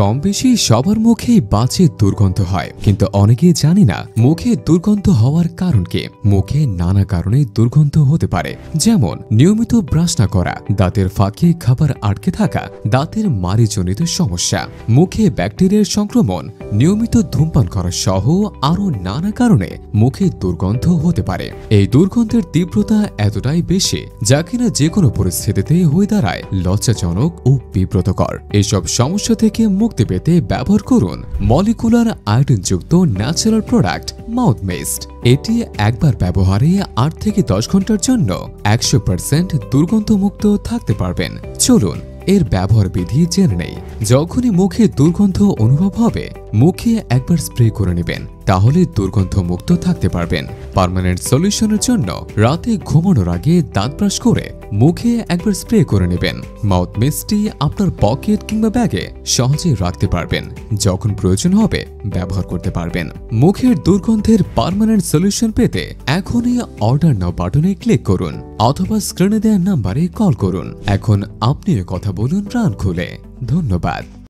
কম বেশি সবার মুখেই বাজে দুর্গন্ধ হয়, কিন্তু অনেকেই জানি না মুখে দুর্গন্ধ হওয়ার কারণ কি। মুখে নানা কারণে দুর্গন্ধ হতে পারে, যেমন নিয়মিত ব্রাশ না করা, দাঁতের ফাঁকে খাবার আটকে থাকা, দাঁতের মাড়িজনিত সমস্যা, মুখে ব্যাকটেরিয়ার সংক্রমণ, নিয়মিত ধূমপান করা সহ আরও নানা কারণে মুখে দুর্গন্ধ হতে পারে। এই দুর্গন্ধের তীব্রতা এতটাই বেশি যা কিনা যে কোনো পরিস্থিতিতে হয়ে দাঁড়ায় লজ্জাজনক ও বিব্রতকর। এসব সমস্যা থেকে মুক্তি পেতে ব্যবহার করুন মলিকুলার আয়োডিনযুক্ত ন্যাচারাল প্রোডাক্ট মাউথ মিস্ট। এটি একবার ব্যবহারে 8 থেকে 10 ঘন্টার জন্য 100% দুর্গন্ধমুক্ত থাকতে পারবেন। চলুন এর ব্যবহার বিধি জেনে নেই। যখনই মুখে দুর্গন্ধ অনুভব হবে মুখে একবার স্প্রে করে নেবেন, তাহলে দুর্গন্ধ মুক্ত থাকতে পারবেন। পার্মানেন্ট সলিউশনের জন্য রাতে ঘুমানোর আগে দাঁত ব্রাশ করে মুখে একবার স্প্রে করে নেবেন। মাউথ মিস্টটি আপনার পকেট কিংবা ব্যাগে সহজে রাখতে পারবেন, যখন প্রয়োজন হবে ব্যবহার করতে পারবেন। মুখের দুর্গন্ধের পার্মানেন্ট সলিউশন পেতে এখনই অর্ডার নাও বাটনে ক্লিক করুন অথবা স্ক্রিনে দেওয়া নাম্বারে কল করুন। এখন আপনিও কথা বলুন প্রাণ খুলে। ধন্যবাদ।